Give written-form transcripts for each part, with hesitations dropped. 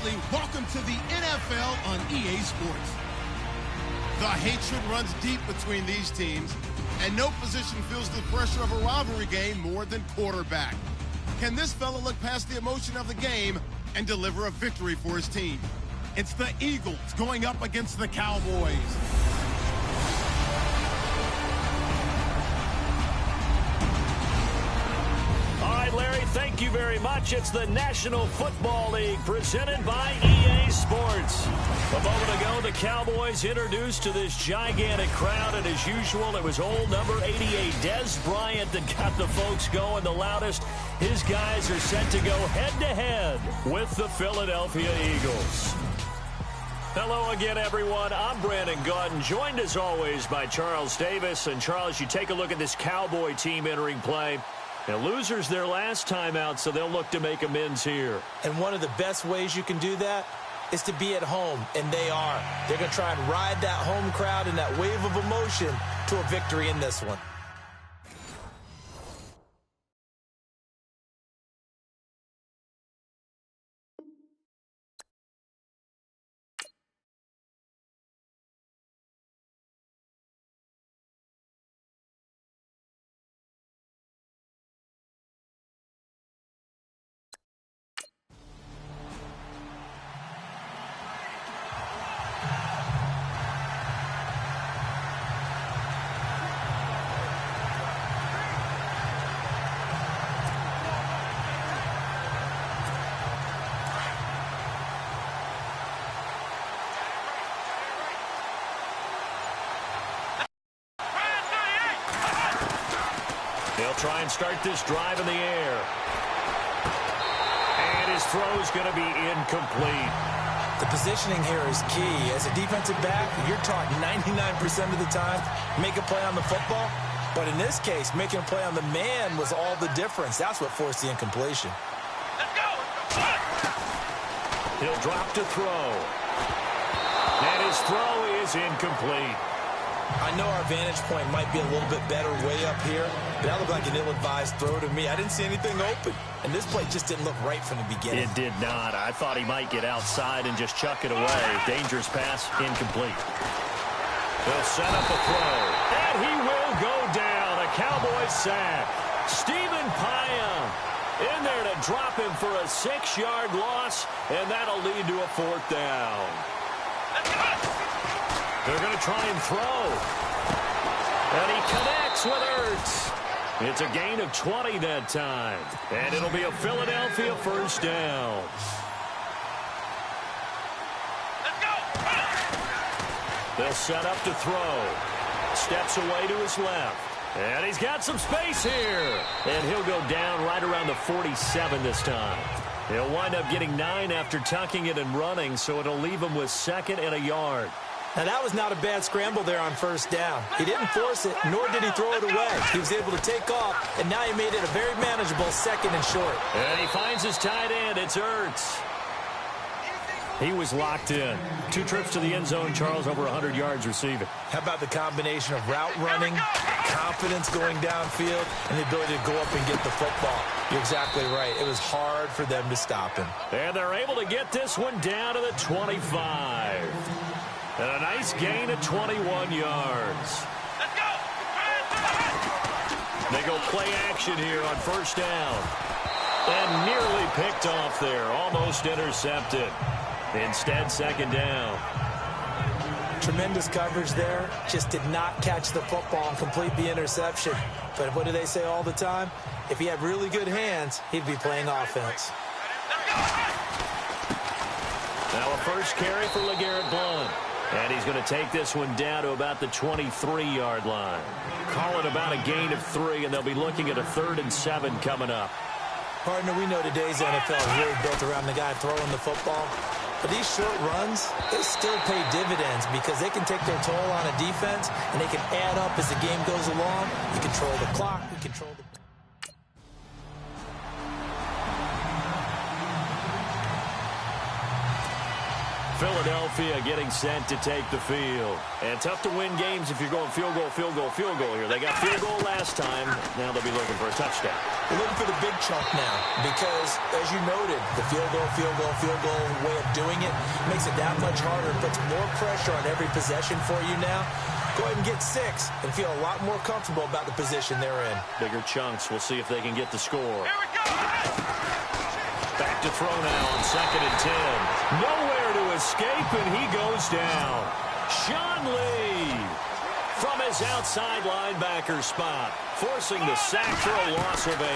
family, welcome to the NFL on EA Sports. The hatred runs deep between these teams, and no position feels the pressure of a rivalry game more than quarterback. Can this fella look past the emotion of the game and deliver a victory for his team? It's the Eagles going up against the Cowboys. Larry, thank you very much. It's the National Football League presented by EA Sports. A moment ago, the Cowboys introduced to this gigantic crowd, and as usual, it was old number 88, Dez Bryant, that got the folks going the loudest. His guys are set to go head-to-head with the Philadelphia Eagles. Hello again, everyone. I'm Brandon Gaudin, joined as always by Charles Davis. And Charles, you take a look at this Cowboy team entering play. Now, losers their last time out, so they'll look to make amends here. And one of the best ways you can do that is to be at home, and they are. They're going to try and ride that home crowd and that wave of emotion to a victory in this one. They'll try and start this drive in the air. And his throw is going to be incomplete. The positioning here is key. As a defensive back, you're taught 99% of the time, make a play on the football. But in this case, making a play on the man was all the difference. That's what forced the incompletion. Let's go! He'll drop to throw. And his throw is incomplete. I know our vantage point might be a little bit better way up here, but that looked like an ill-advised throw to me. I didn't see anything open, and this play just didn't look right from the beginning. It did not. I thought he might get outside and just chuck it away. Dangerous pass, incomplete. He'll set up a throw, and he will go down. A Cowboy sack. Stephen Pyam in there to drop him for a 6-yard loss, and that'll lead to a 4th down. They're going to try and throw. And he connects with Ertz. It's a gain of 20 that time. And it'll be a Philadelphia 1st down. Let's go. They'll set up to throw. Steps away to his left. And he's got some space here. And he'll go down right around the 47 this time. He'll wind up getting 9 after tucking it and running, so it'll leave him with 2nd and a yard. Now, that was not a bad scramble there on 1st down. He didn't force it, nor did he throw it away. He was able to take off, and now he made it a very manageable 2nd and short. And he finds his tight end. It's Ertz. He was locked in. 2 trips to the end zone, Charles, over 100 yards receiving. How about the combination of route running, confidence going downfield, and the ability to go up and get the football? You're exactly right. It was hard for them to stop him. And they're able to get this one down to the 25. And a nice gain of 21 yards. Let's go! They go play action here on 1st down. And nearly picked off there. Almost intercepted. Instead, 2nd down. Tremendous coverage there. Just did not catch the football and complete the interception. But what do they say all the time? If he had really good hands, he'd be playing offense. Now a 1st carry for LeGarrette Blount. And he's going to take this one down to about the 23-yard line. Call it about a gain of 3, and they'll be looking at a 3rd and 7 coming up. Partner, we know today's NFL is really built around the guy throwing the football. But these short runs, they still pay dividends because they can take their toll on a defense, and they can add up as the game goes along. You control the clock. You control the... Philadelphia getting set to take the field. And tough to win games if you're going field goal, field goal, field goal here. They got field goal last time. Now they'll be looking for a touchdown. They're looking for the big chunk now because, as you noted, the field goal way of doing it makes it that much harder. It puts more pressure on every possession for you now. Go ahead and get 6 and feel a lot more comfortable about the position they're in. Bigger chunks. We'll see if they can get the score. Here we go. Back to throw now on 2nd and 10. Nowhere to escape, and he goes down. Sean Lee from his outside linebacker spot, forcing the sack for a loss of 8.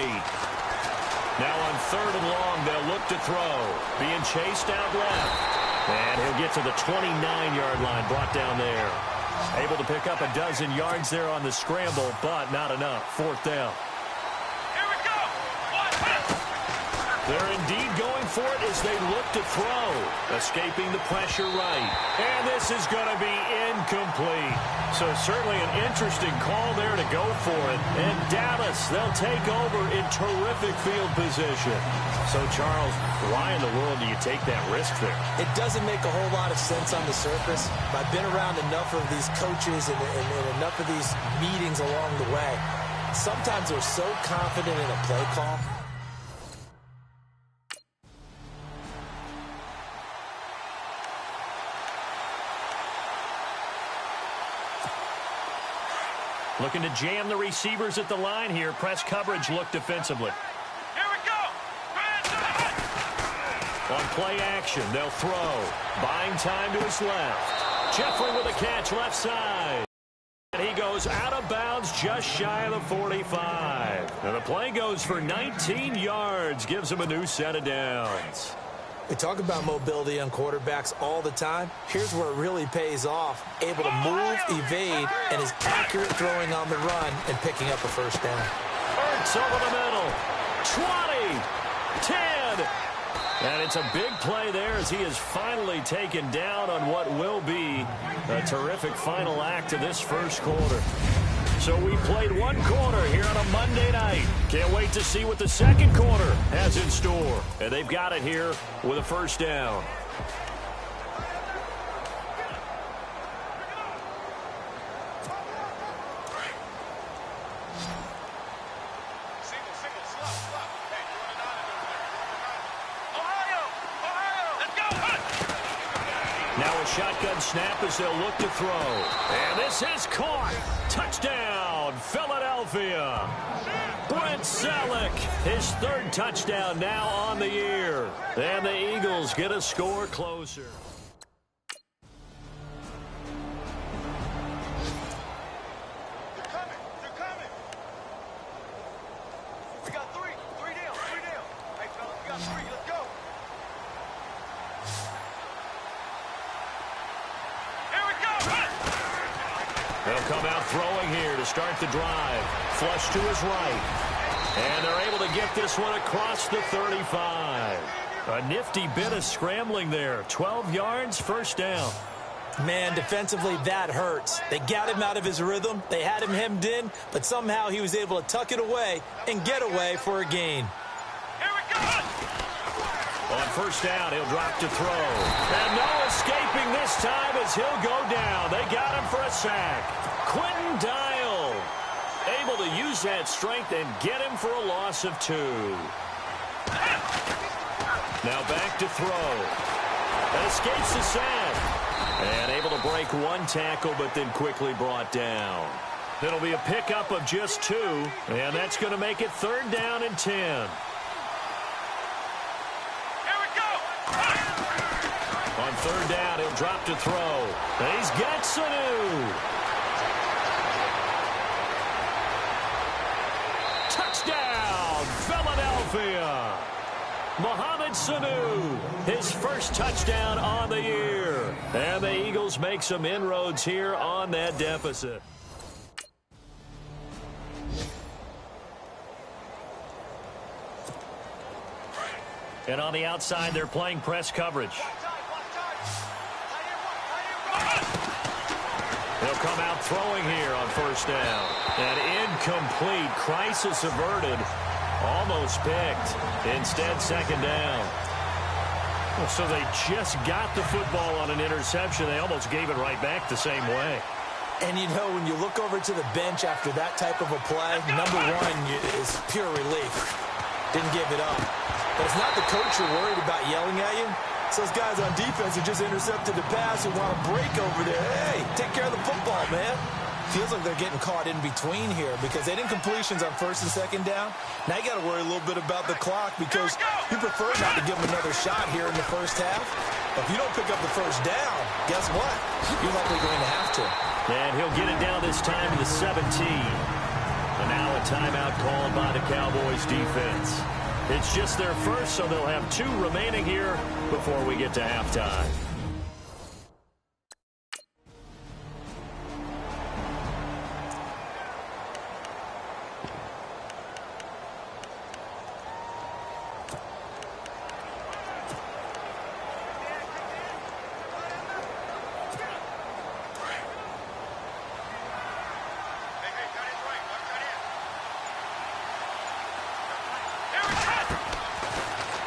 Now on 3rd and long, they'll look to throw. Being chased out left. And he'll get to the 29-yard line, brought down there. Able to pick up a dozen yards there on the scramble, but not enough. 4th down. Here we go. They're indeed going for it as they look to throw. Escaping the pressure right. And this is going to be incomplete. So certainly an interesting call there to go for it. And Dallas, they'll take over in terrific field position. So, Charles, why in the world do you take that risk there? It doesn't make a whole lot of sense on the surface. I've been around enough of these coaches and enough of these meetings along the way. Sometimes they're so confident in a play call. Looking to jam the receivers at the line here. Press coverage look defensively. On play action, they'll throw. Buying time to his left. Jeffrey with a catch left side. And he goes out of bounds just shy of the 45. And the play goes for 19 yards. Gives him a new set of downs. We talk about mobility on quarterbacks all the time. Here's where it really pays off. Able to move, evade, and is accurate throwing on the run and picking up a 1st down. Hurts over the middle. 20. 10. And it's a big play there as he is finally taken down on what will be a terrific final act of this 1st quarter. So we played 1 quarter here on a Monday night. Can't wait to see what the 2nd quarter has in store. And they've got it here with a 1st down. Shotgun snap as they'll look to throw. And this is caught. Touchdown, Philadelphia. Brent Selleck, his 3rd touchdown now on the year. And the Eagles get a score closer. They're coming. We got 3 down. Hey, fellas, we got 3. Let's go. They'll come out throwing here to start the drive. Flush to his right. And they're able to get this one across the 35. A nifty bit of scrambling there. 12 yards, 1st down. Man, defensively, that hurts. They got him out of his rhythm. They had him hemmed in, but somehow he was able to tuck it away and get away for a gain. Here we go! On 1st down, he'll drop to throw. And no escaping this time as he'll go down. They got him for a sack. Quentin Dial able to use that strength and get him for a loss of 2. Now back to throw. And escapes the sack. And able to break 1 tackle, but then quickly brought down. It'll be a pickup of just 2, and that's going to make it 3rd down and 10. On 3rd down, he'll drop to throw. And he's got Sanu. Touchdown, Philadelphia. Mohamed Sanu, his 1st touchdown on the year. And the Eagles make some inroads here on that deficit. And on the outside, they're playing press coverage. They'll come out throwing here on 1st down. An incomplete, crisis averted. Almost picked. Instead, 2nd down. So they just got the football on an interception. They almost gave it right back the same way. And, you know, when you look over to the bench after that type of a play, number one is pure relief. Didn't give it up. But it's not the coach you're worried about yelling at you. It's those guys on defense who just intercepted the pass and want to break over there. Hey, take care of the football, man. Feels like they're getting caught in between here because they didn't completions on first and second down. Now you got to worry a little bit about the clock because you prefer not to give them another shot here in the first half. But if you don't pick up the first down, guess what? You're likely going to have to. And he'll get it down this time to the 17. And now a timeout called by the Cowboys defense. It's just their first, so they'll have 2 remaining here before we get to halftime.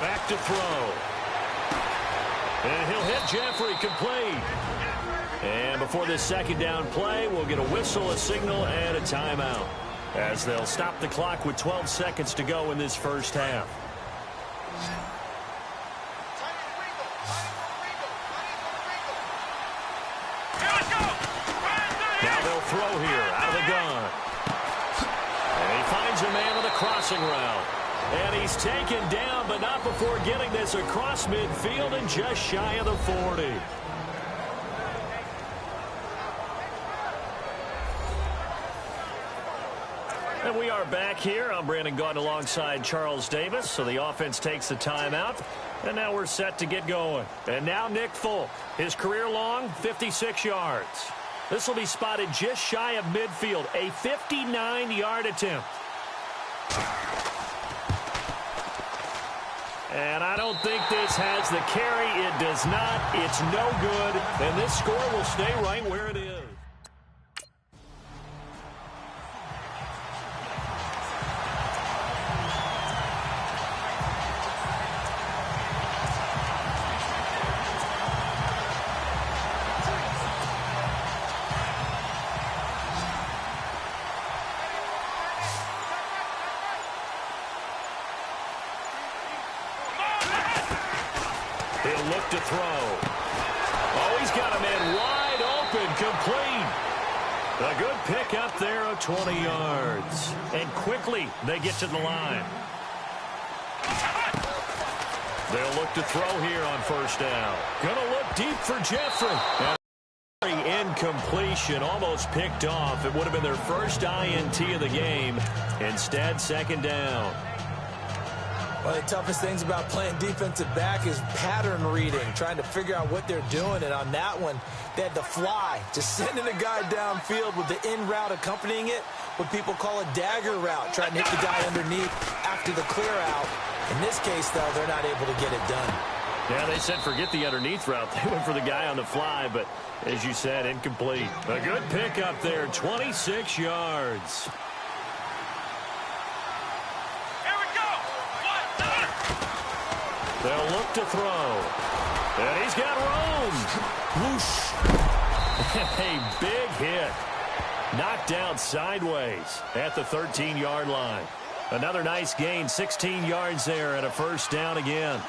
Back to throw. And he'll hit Jeffrey, complete. And before this second down play, we'll get a whistle, a signal, and a timeout, as they'll stop the clock with 12 seconds to go in this first half. Now they'll throw here, out of the gun. And he finds a man on the crossing route. And he's taken down, but not before getting this across midfield and just shy of the 40. And we are back here. I'm Brandon Gaudin alongside Charles Davis. So the offense takes the timeout. And now we're set to get going. And now Nick Folk. His career long, 56 yards. This will be spotted just shy of midfield. A 59-yard attempt. And I don't think this has the carry. It does not. It's no good. And this score will stay right where it is. He'll look to throw. Oh, he's got a man wide open, complete. A good pick up there of 20 yards. And quickly, they get to the line. They'll look to throw here on first down. Gonna look deep for Jeffrey. And incompletion, almost picked off. It would have been their first INT of the game. Instead, second down. One of the toughest things about playing defensive back is pattern reading, trying to figure out what they're doing. And on that one, they had to fly, just sending a guy downfield with the in route accompanying it, what people call a dagger route, trying to hit the guy underneath after the clear out. In this case, though, they're not able to get it done. Yeah, they said forget the underneath route. They went for the guy on the fly, but as you said, incomplete. A good pick up there, 26 yards. They'll look to throw. And he's got room. Whoosh. A big hit. Knocked down sideways at the 13-yard line. Another nice gain, 16 yards there and a first down again.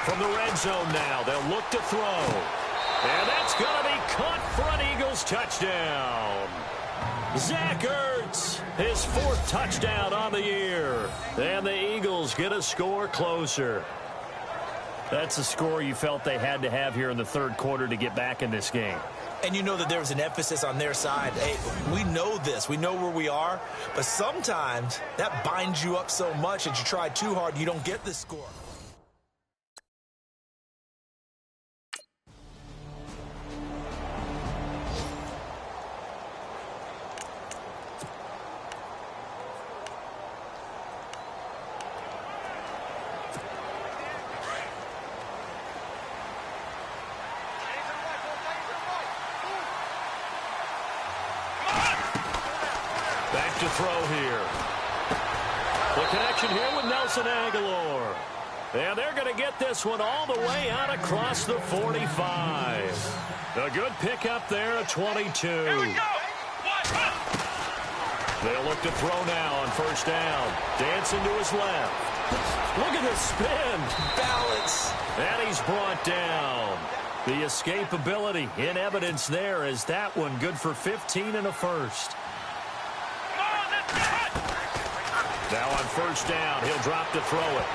From the red zone now, they'll look to throw. And that's going to be caught for an Eagles touchdown. Zach Ertz, his 4th touchdown on the year. And the Eagles get a score closer. That's a score you felt they had to have here in the third quarter to get back in this game. And you know that there was an emphasis on their side. Hey, we know this. We know where we are. But sometimes that binds you up so much that you try too hard, you don't get the score. To throw here. The connection here with Nelson Aguilar. And they're going to get this one all the way out across the 45. A good pickup there at 22. Here we go. They'll look to throw now on first down. Dancing to his left. Look at the spin. Balance. And he's brought down. The escapability in evidence there is that one good for 15 and a first. Now on first down, he'll drop to throw it.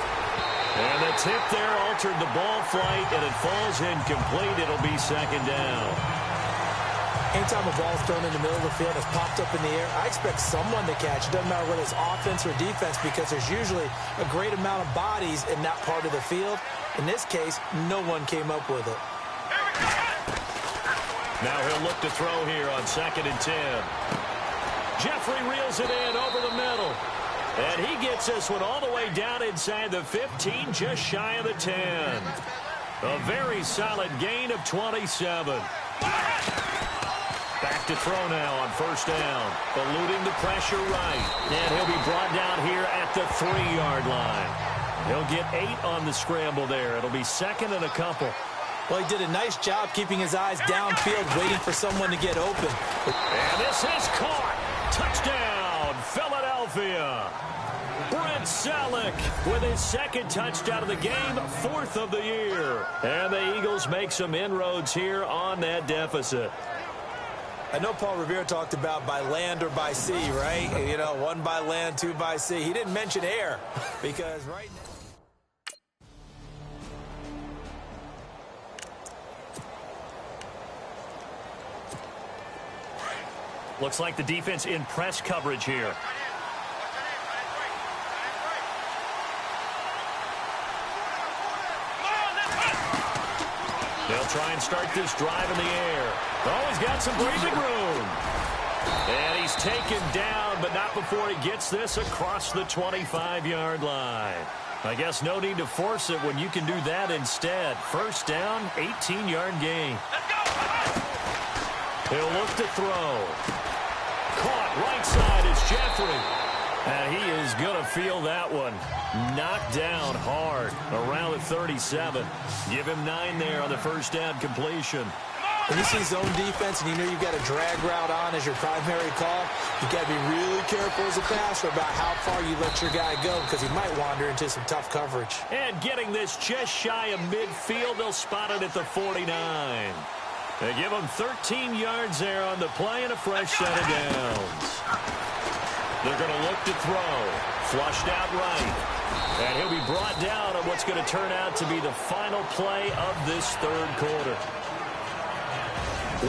And the tip there altered the ball flight, and it falls incomplete. It'll be second down. Anytime a ball's thrown in the middle of the field, it's popped up in the air, I expect someone to catch it. Doesn't matter whether it's offense or defense, because there's usually a great amount of bodies in that part of the field. In this case, no one came up with it. Now he'll look to throw here on 2nd and 10. Jeffrey reels it in over the middle. And he gets this one all the way down inside the 15, just shy of the 10. A very solid gain of 27. Back to throw now on first down. Eluding the pressure right. And he'll be brought down here at the 3-yard line. He'll get 8 on the scramble there. It'll be second and a couple. Well, he did a nice job keeping his eyes downfield, waiting for someone to get open. And this is caught. Touchdown, Philadelphia. Brent Selleck with his second touchdown of the game, 4th of the year. And the Eagles make some inroads here on that deficit. I know Paul Revere talked about by land or by sea, right? You know, 1 by land, 2 by sea. He didn't mention air because right now. Looks like the defense in press coverage here. They'll try and start this drive in the air. Oh, he's got some breathing room. And he's taken down, but not before he gets this across the 25-yard line. I guess no need to force it when you can do that instead. First down, 18-yard gain. He'll look to throw. Caught right side is Jeffrey. And he is going to feel that one. Knocked down hard around the 37. Give him 9 there on the first down completion. When you see zone defense and you know you've got a drag route on as your primary call, you've got to be really careful as a passer about how far you let your guy go because he might wander into some tough coverage. And getting this just shy of midfield, they'll spot it at the 49. They give him 13 yards there on the play and a fresh set of downs. They're going to look to throw. Flushed out right. And he'll be brought down on what's going to turn out to be the final play of this third quarter.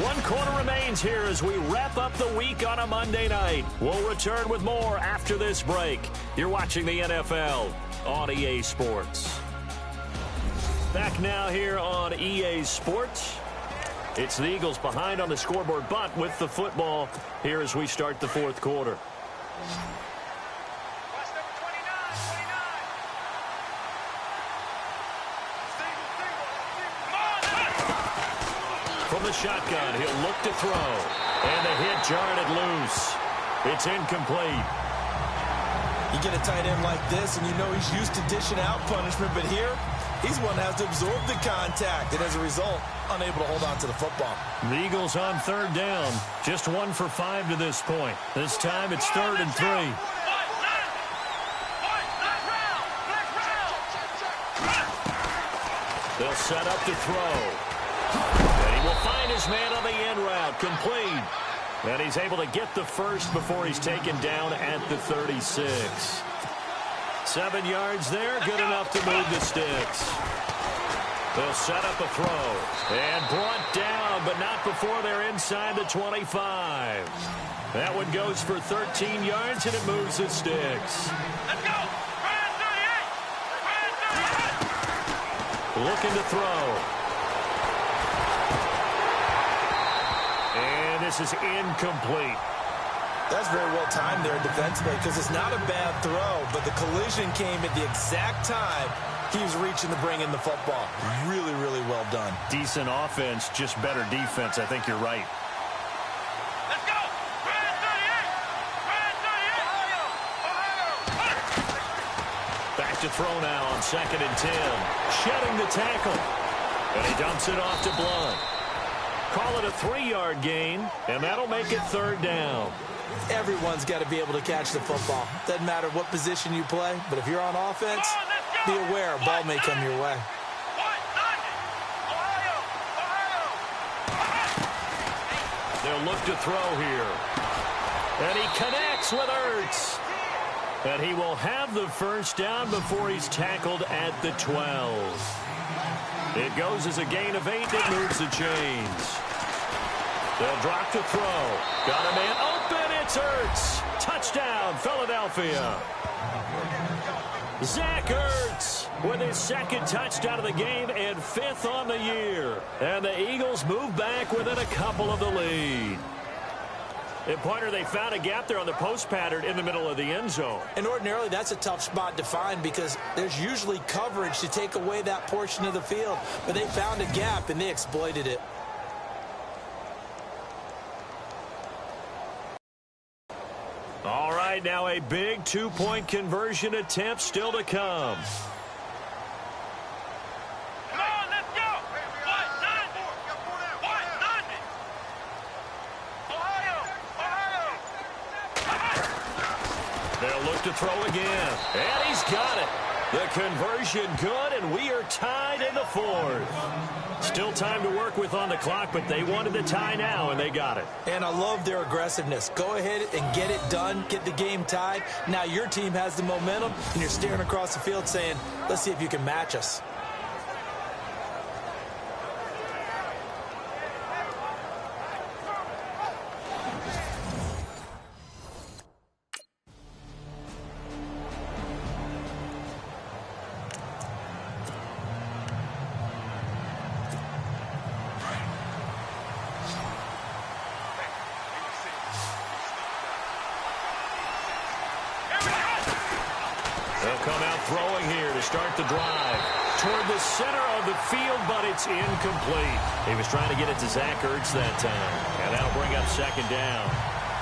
1 quarter remains here as we wrap up the week on a Monday night. We'll return with more after this break. You're watching the NFL on EA Sports. Back now here on EA Sports. It's the Eagles behind on the scoreboard, but with the football here as we start the fourth quarter. From the shotgun, he'll look to throw. And the hit jarred it loose. It's incomplete. You get a tight end like this, and you know he's used to dishing out punishment, but here, he's one that has to absorb the contact, and as a result, unable to hold on to the football. The Eagles on third down. Just 1 for 5 to this point. This time it's 3rd and 3. They'll set up to throw. And he will find his man on the end route. Complete. And he's able to get the first before he's taken down at the 36. 7 yards there. Good enough to move the sticks. They'll set up a throw. And brought down, but not before they're inside the 25. That one goes for 13 yards, and it moves the sticks. Let's go! Brand 38! Looking to throw. And this is incomplete. That's very well timed there defensively because it's not a bad throw, but the collision came at the exact time he was reaching to bring in the football. Really, really well done. Decent offense, just better defense. I think you're right. Let's go! Brand 38! Brand 38! Ohio! Back to throw now on 2nd and 10. Shedding the tackle. And he dumps it off to Blunt. Call it a 3-yard gain, and that'll make it 3rd down. Everyone's got to be able to catch the football. Doesn't matter what position you play, but if you're on offense, be aware a ball may come your way. They'll look to throw here. And he connects with Ertz. And he will have the 1st down before he's tackled at the 12. It goes as a gain of 8. It moves the chains. They'll drop to throw. Got a man open. It's Ertz. Touchdown, Philadelphia. Zach Ertz with his 2nd touchdown of the game and 5th on the year. And the Eagles move back within a couple of the lead. And, partner, they found a gap there on the post pattern in the middle of the end zone. And ordinarily, that's a tough spot to find because there's usually coverage to take away that portion of the field. But they found a gap, and they exploited it. All right, now a big 2-point conversion attempt still to come. They'll look to throw again. And he's got it. The conversion good, and we are tied in the 4th. Still time to work with on the clock, but they wanted the tie now, and they got it. And I love their aggressiveness. Go ahead and get it done. Get the game tied. Now your team has the momentum, and you're staring across the field saying, let's see if you can match us. They'll come out throwing here to start the drive. Toward the center of the field, but it's incomplete. He was trying to get it to Zach Ertz that time. And that'll bring up 2nd down.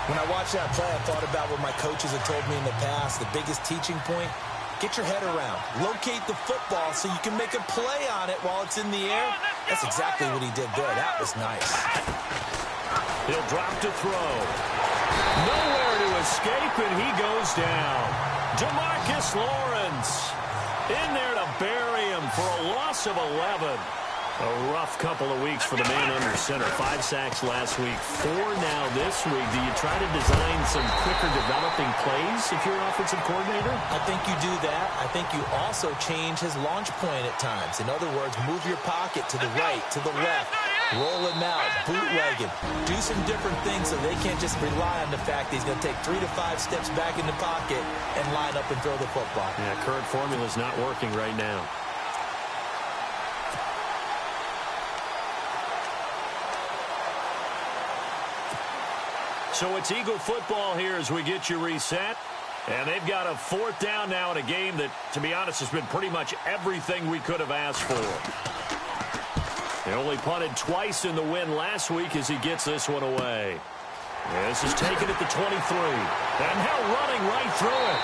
When I watched that play, I thought about what my coaches had told me in the past. The biggest teaching point, get your head around. Locate the football so you can make a play on it while it's in the air. That's exactly what he did there. That was nice. He'll drop to throw. Nowhere to escape, and he goes down. DeMarcus Lawrence in there to bury him for a loss of 11. A rough couple of weeks for the man under center. 5 sacks last week, 4 now this week. Do you try to design some quicker developing plays if you're an offensive coordinator? I think you do that. I think you also change his launch point at times. In other words, move your pocket to the right, to the left. Roll him out, bootleg him. Do some different things so they can't just rely on the fact that he's going to take 3 to 5 steps back in the pocket and line up and throw the football. Yeah, current formula is not working right now. So it's Eagle football here as we get you reset. And they've got a 4th down now in a game that, to be honest, has been pretty much everything we could have asked for. They only punted twice in the win last week as he gets this one away. This is taken at the 23. And now running right through it.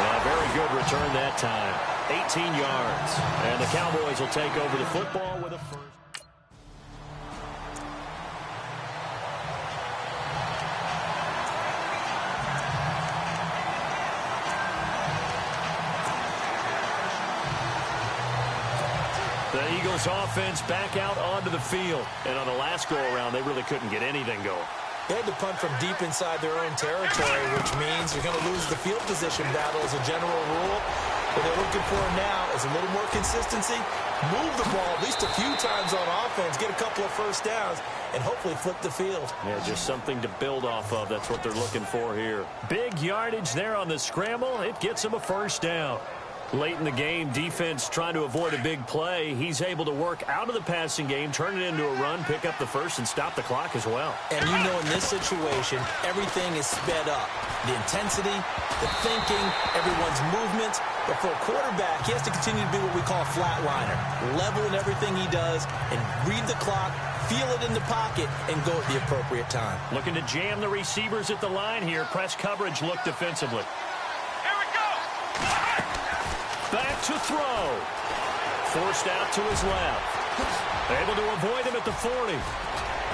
A very good return that time. 18 yards. And the Cowboys will take over the football with a first. The Eagles offense back out onto the field. And on the last go-around, they really couldn't get anything going. They had to punt from deep inside their own territory, which means you're going to lose the field position battle as a general rule. What they're looking for now is a little more consistency. Move the ball at least a few times on offense, get a couple of first downs, and hopefully flip the field. Yeah, just something to build off of. That's what they're looking for here. Big yardage there on the scramble. It gets them a first down. Late in the game, defense trying to avoid a big play. He's able to work out of the passing game, turn it into a run, pick up the first, and stop the clock as well. And you know in this situation, everything is sped up. The intensity, the thinking, everyone's movements. But for a quarterback, he has to continue to be what we call a flatliner. Level in everything he does and read the clock, feel it in the pocket, and go at the appropriate time. Looking to jam the receivers at the line here. Press coverage look defensively. Here we go! to throw. Forced out to his left. Able to avoid him at the 40.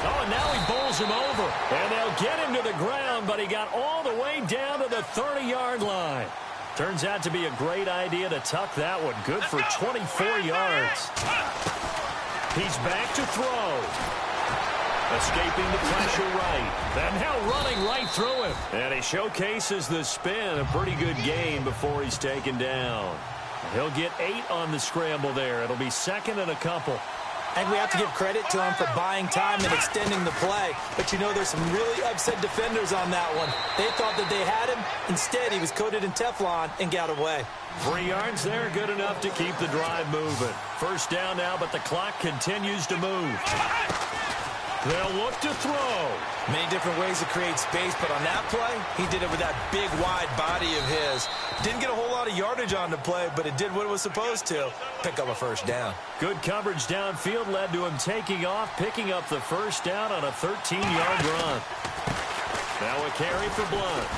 Oh, and now he bowls him over. And they'll get him to the ground, but he got all the way down to the 30-yard line. Turns out to be a great idea to tuck that one. Good for 24 yards. He's back to throw. Escaping the pressure right. And now running right through him. And he showcases the spin. A pretty good gain before he's taken down. He'll get 8 on the scramble there. It'll be second and a couple. And we have to give credit to him for buying time and extending the play. But you know there's some really upset defenders on that one. They thought that they had him. Instead, he was coated in Teflon and got away. 3 yards there, good enough to keep the drive moving. First down now, but the clock continues to move. They'll look to throw. Many different ways to create space, but on that play, he did it with that big, wide body of his. Didn't get a whole lot of yardage on the play, but it did what it was supposed to. Pick up a first down. Good coverage downfield led to him taking off, picking up the first down on a 13-yard run. Now a carry for Blunt.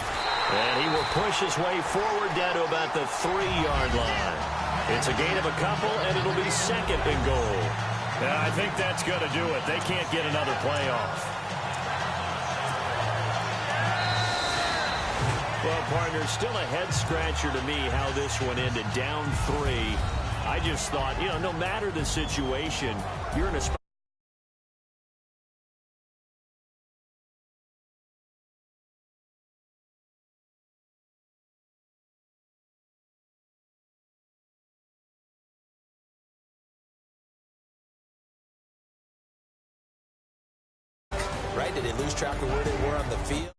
And he will push his way forward down to about the 3-yard line. It's a gain of a couple, and it'll be second and goal. Yeah, I think that's going to do it. They can't get another play off. Well, partner, still a head-scratcher to me how this one ended. Down 3. I just thought, no matter the situation, you're in a spot. Right? Did they lose track of where they were on the field?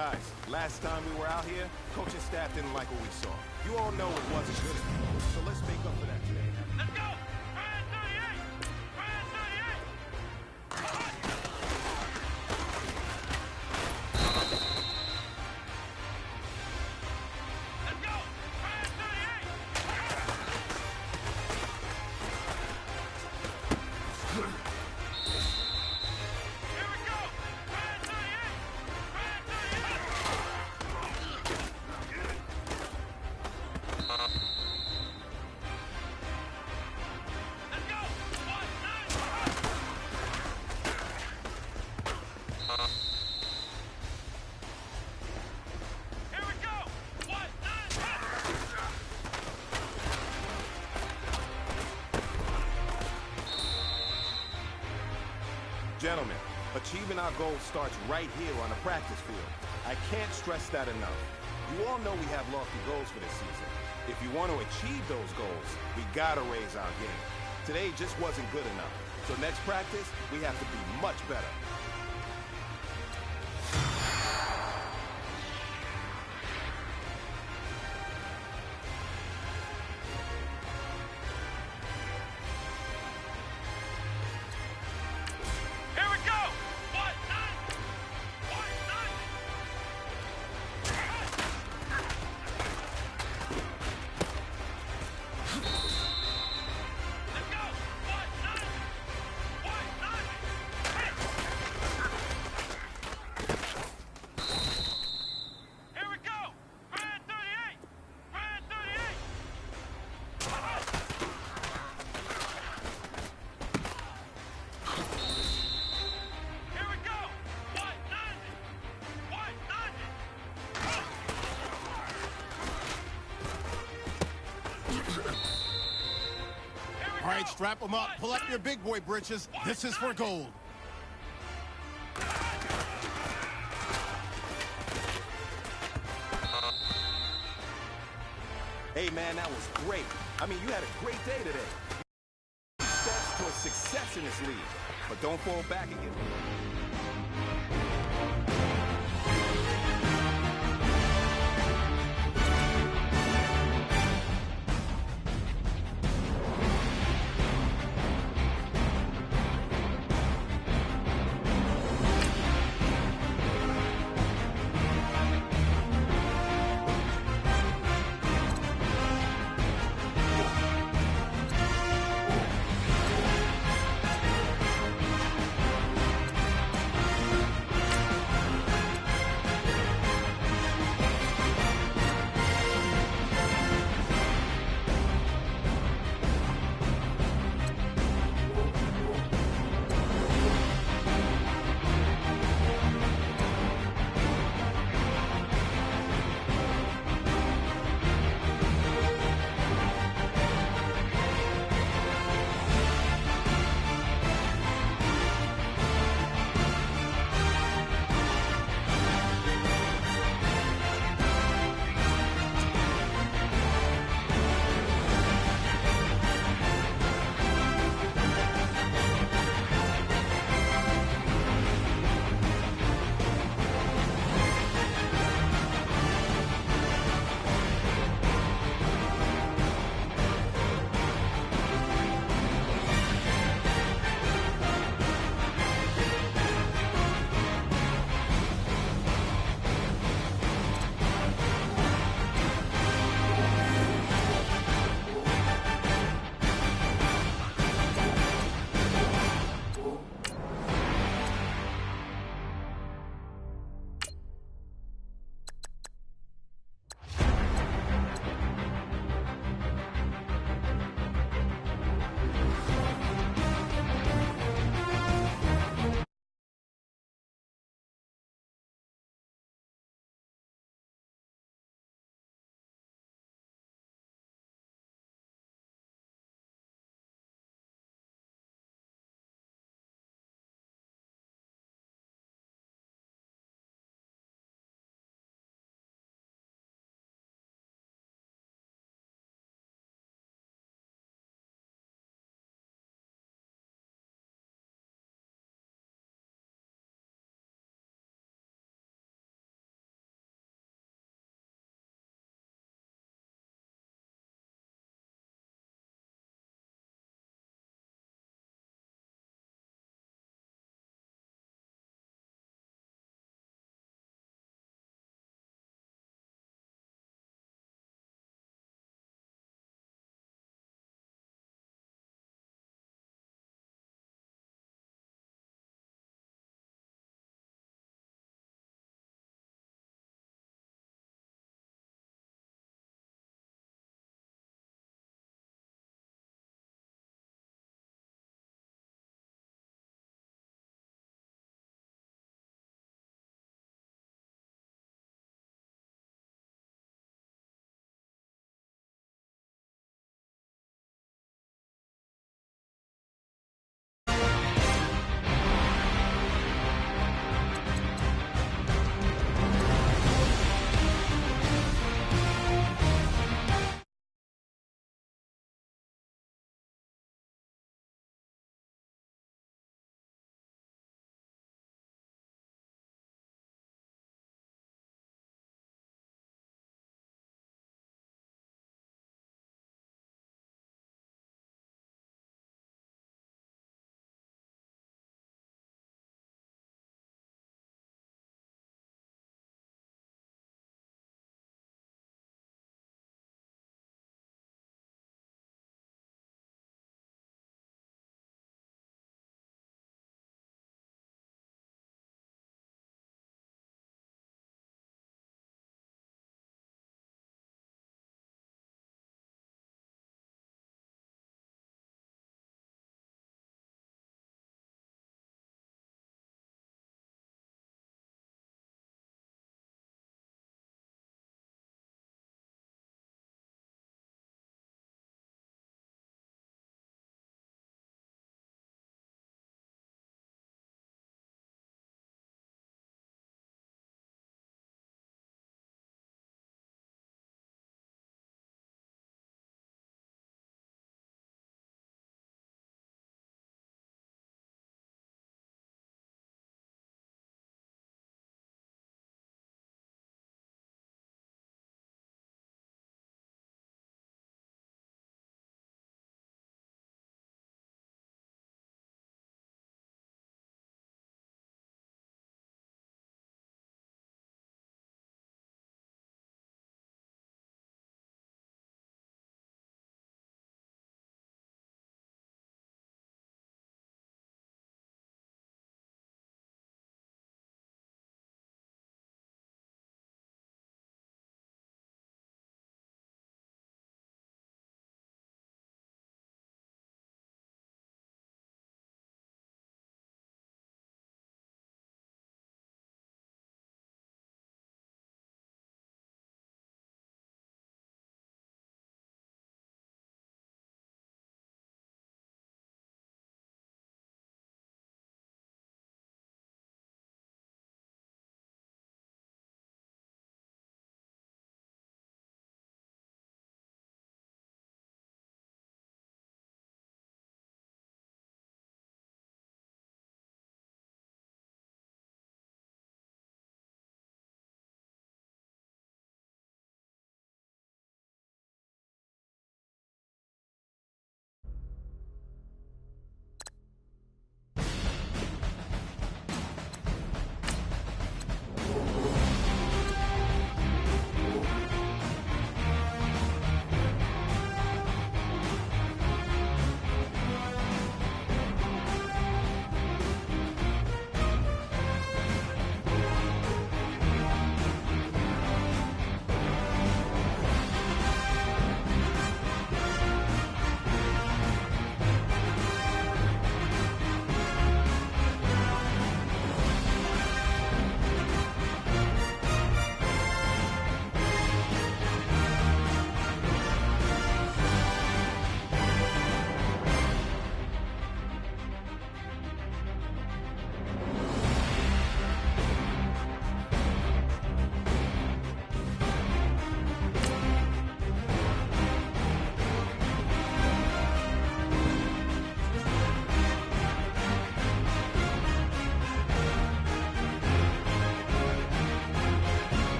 Guys, last time we were out here, coaching staff didn't like what we saw. You all know it wasn't good enough, so let's make up for that today. Let's go! Brand 38! Brand 38! Let's go! Brand 38! Here we go! Brand 38! Brand 38! Let's go! 1-9! Here we go! 1-9! Gentlemen, achieving our goals starts right here on the practice field. I can't stress that enough. You all know we have lofty goals for this season. If you want to achieve those goals, we gotta raise our game. Today just wasn't good enough. So next practice, we have to be much better. Here we go! 1-9! 1-9! Let's go! 1-9! 1-9! Here we go! Brand 38! Brand 38! Here we go! 1-9! 1-9! All right, strap them up. Pull up your big boy britches. This is for gold. Hey man, that was great. I mean, you had a great day today. Steps towards success in this league, but don't fall back again.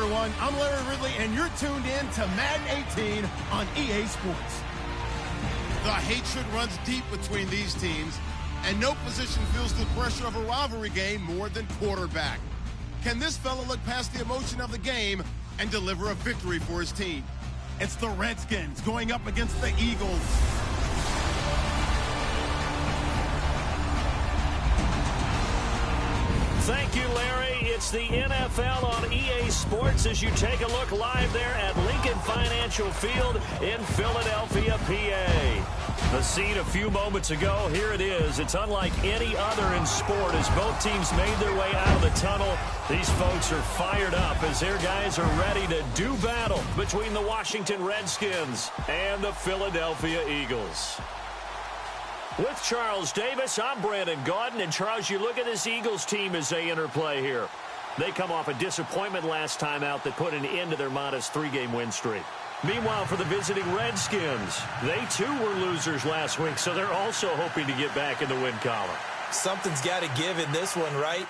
everyone. I'm Larry Ridley, and you're tuned in to Madden 18 on EA Sports. The hatred runs deep between these teams, and no position feels the pressure of a rivalry game more than quarterback. Can this fella look past the emotion of the game and deliver a victory for his team? It's the Redskins going up against the Eagles. Thank you, Larry. It's the NFL on EA Sports as you take a look live there at Lincoln Financial Field in Philadelphia, PA. The scene a few moments ago, here it is. It's unlike any other in sport as both teams made their way out of the tunnel. These folks are fired up as their guys are ready to do battle between the Washington Redskins and the Philadelphia Eagles. With Charles Davis, I'm Brandon Gaudin. And, Charles, you look at this Eagles team as they interplay here. They come off a disappointment last time out that put an end to their modest 3-game win streak. Meanwhile, for the visiting Redskins, they, too, were losers last week, so they're also hoping to get back in the win column. Something's got to give in this one, right?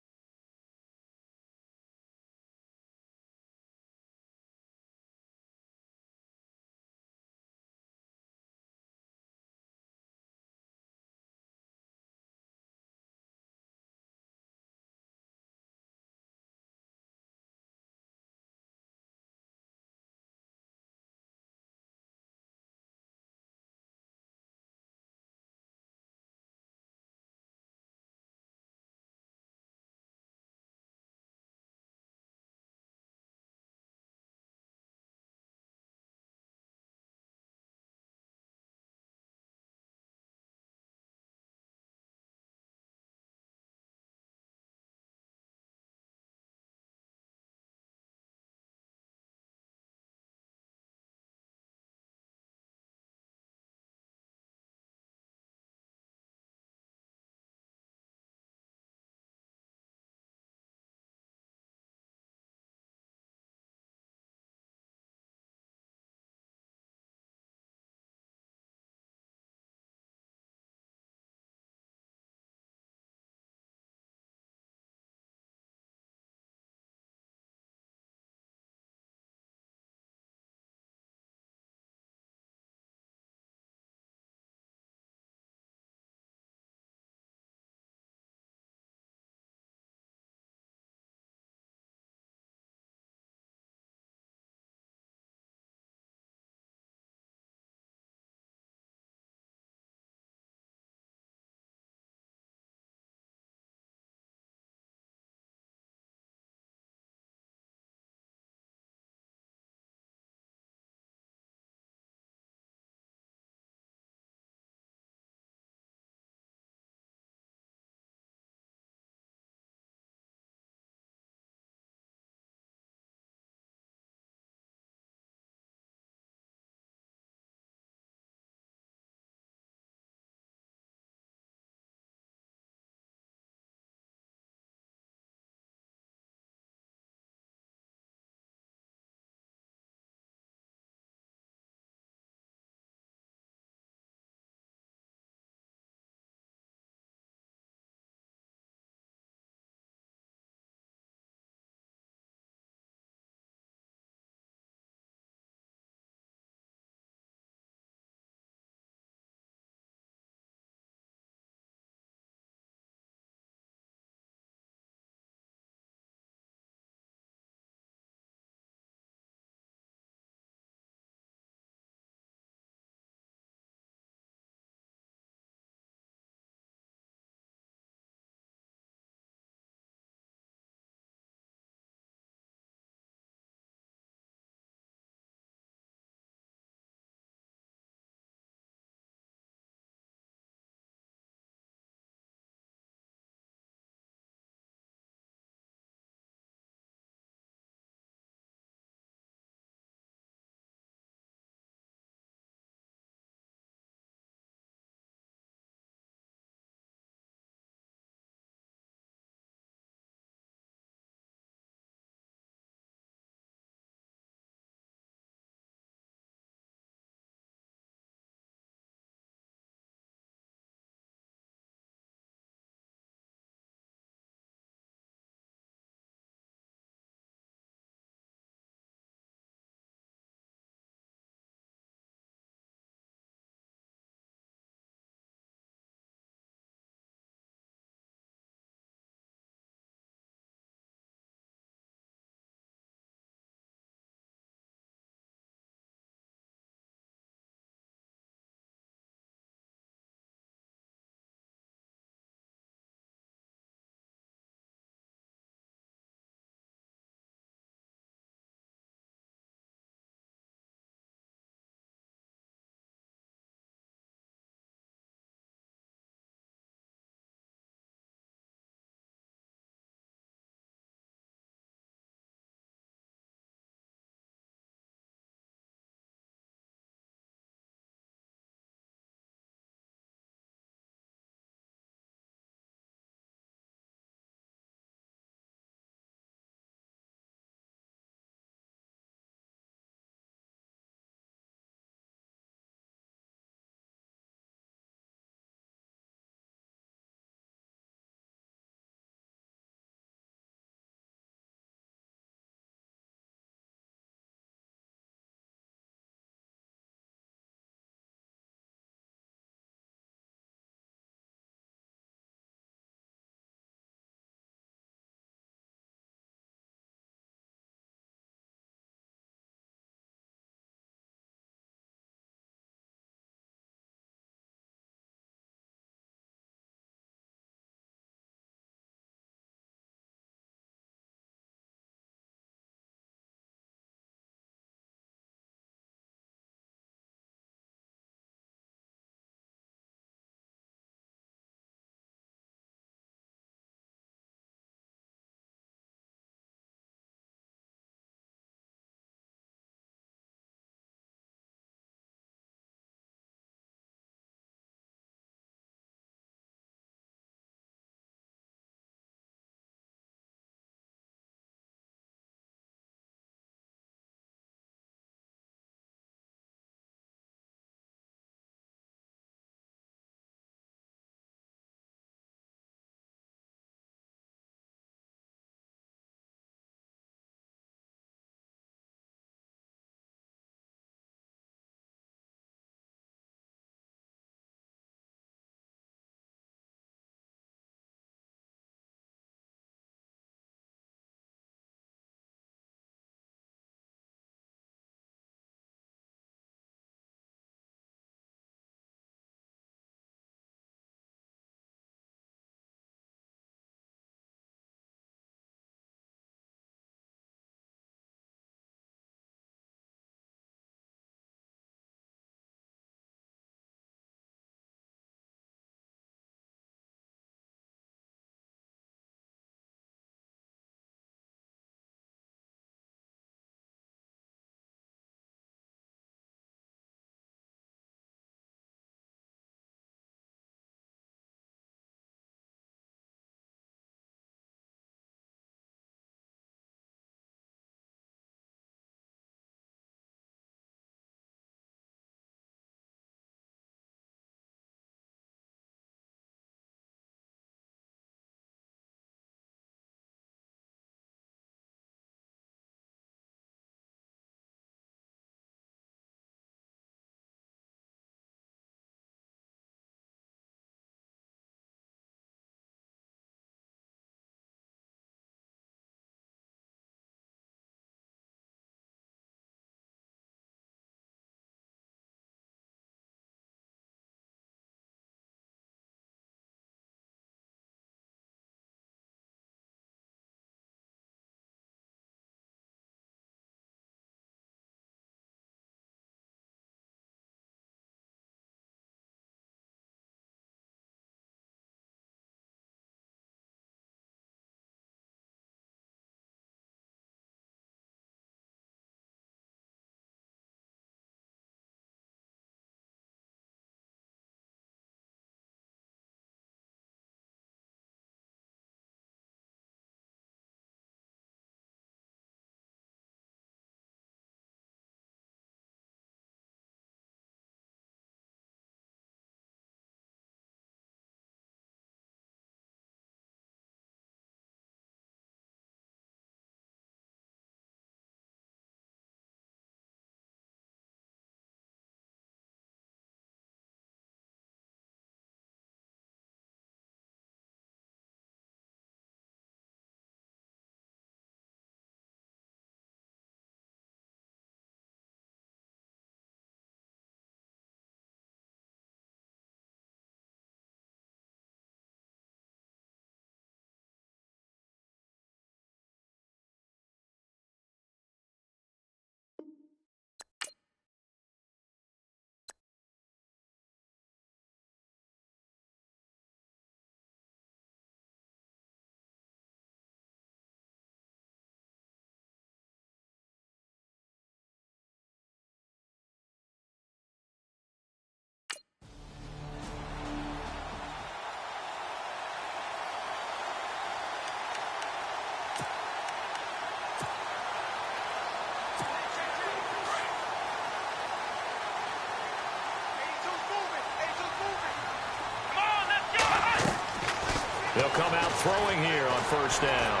come out throwing here on first down.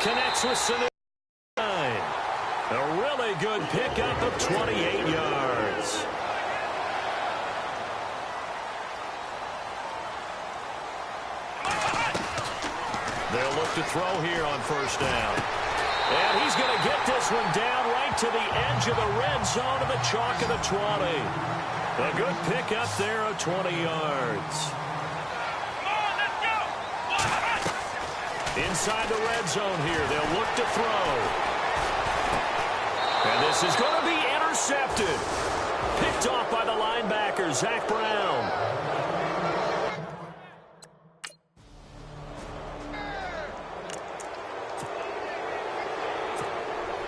Connects with Sanu. A really good pickup of 28 yards. They'll look to throw here on first down. And he's going to get this one down right to the edge of the red zone of the chalk of the 20. A good pickup there of 20 yards. Inside the red zone here, they'll look to throw. And this is going to be intercepted. Picked off by the linebacker, Zach Brown.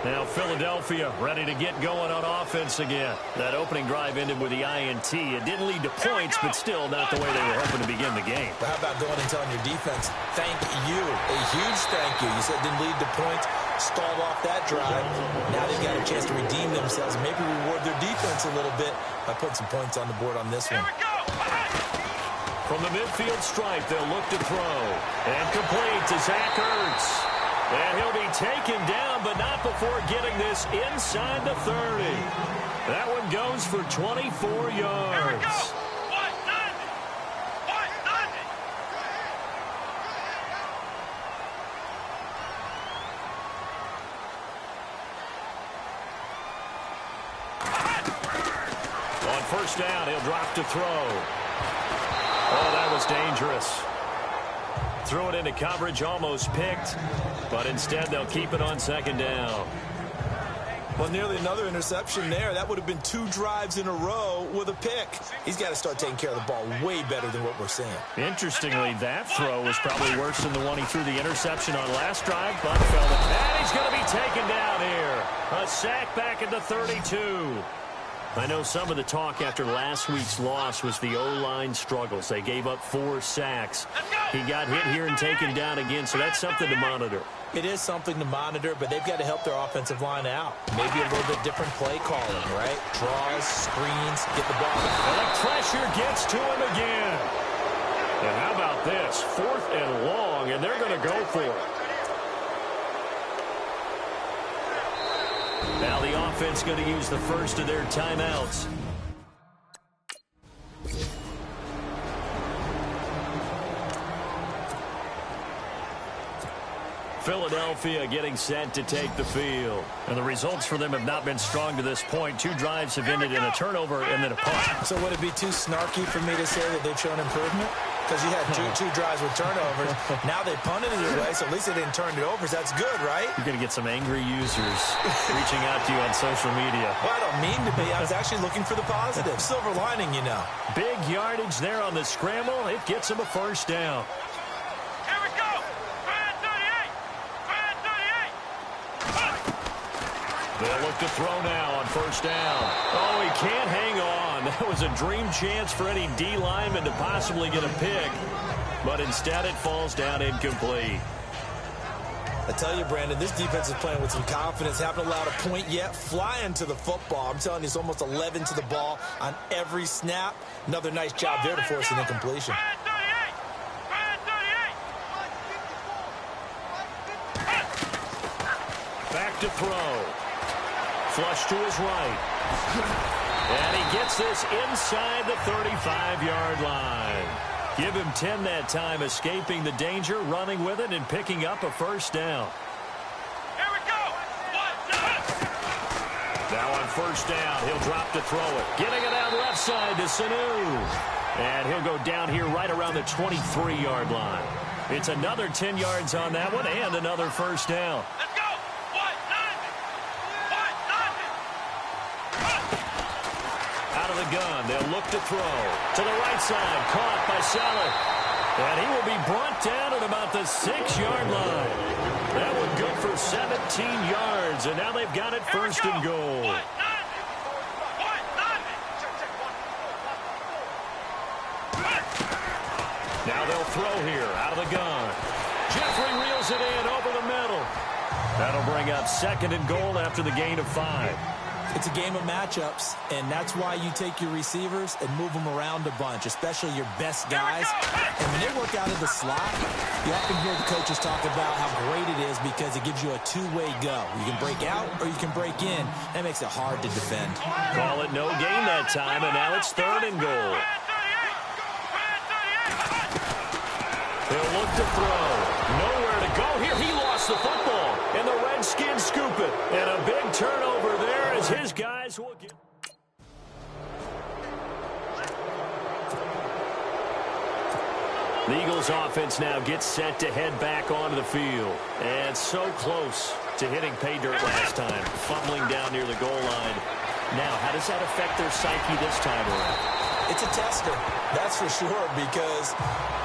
Now Philadelphia ready to get going on offense again. That opening drive ended with the INT. It didn't lead to points, but still not the way they were hoping to begin the game. But how about going and telling your defense, thank you, a huge thank you. You said it didn't lead to points, stalled off that drive. Now they've got a chance to redeem themselves and maybe reward their defense a little bit by putting some points on the board on this one. From the midfield stripe, they'll look to throw. And complete to Zach Ertz. And he'll be taken down, but not before getting this inside the 30. That one goes for 24 yards. On first down, he'll drop to throw. Oh, that was dangerous. Threw it into coverage, almost picked, but instead they'll keep it on second down. Well, nearly another interception there. That would have been 2 drives in a row with a pick. He's got to start taking care of the ball way better than what we're seeing. Interestingly, that throw was probably worse than the one he threw the interception on last drive, but fell to and he's going to be taken down here. A sack back at the 32. I know some of the talk after last week's loss was the O-line struggles. They gave up 4 sacks. He got hit here and taken down again, so that's something to monitor. It is something to monitor, but they've got to help their offensive line out. Maybe a little bit different play calling, right? Draws, screens, get the ball. And the pressure gets to him again. And how about this? 4th and long, and they're going to go for it. Now the offense going to use the first of their timeouts. Philadelphia getting set to take the field. And the results for them have not been strong to this point. 2 drives have ended in a turnover and then a punt. So would it be too snarky for me to say that they've shown improvement? Because you had two drives with turnovers. Now they punted it away, so at least they didn't turn it over. So that's good, right? You're going to get some angry users reaching out to you on social media. Well, I don't mean to be. I was actually looking for the positive. Silver lining, you know. Big yardage there on the scramble. It gets them a first down. Here we go. Brand 38. They'll look to throw now on first down. Oh, he can't hang on. That was a dream chance for any D lineman to possibly get a pick. But instead it falls down incomplete. I tell you, Brandon, this defense is playing with some confidence. Haven't allowed a point yet. Flying to the football. I'm telling you, it's almost 11 to the ball on every snap. Another nice job there to force an incompletion. Back to throw. Flush to his right. And he gets this inside the 35-yard line. Give him 10 that time, escaping the danger, running with it, and picking up a first down. Here we go. Now on first down, he'll drop to throw it. Getting it out left side to Sanu. And he'll go down here right around the 23-yard line. It's another 10 yards on that one and another first down. Let's go. Out of the gun, they'll look to throw. To the right side, caught by Saleh. And he will be brought down at about the 6-yard line. That one good for 17 yards, and now they've got it first and goal. Now they'll throw here, out of the gun. Jeffrey reels it in over the middle. That'll bring up second and goal after the gain of 5. It's a game of matchups, and that's why you take your receivers and move them around a bunch, especially your best guys. And when they work out of the slot, you often hear the coaches talk about how great it is because it gives you a two-way go. You can break out or you can break in. That makes it hard to defend. Call it no gain that time, and now it's 3rd and goal. He'll look to throw. Nowhere to go here. He lost the football, and the Redskins scoop it. And a big turnover there as his guys will get... The Eagles offense now gets set to head back onto the field. And so close to hitting pay dirt last time, fumbling down near the goal line. Now, how does that affect their psyche this time around? It's a tester, that's for sure, because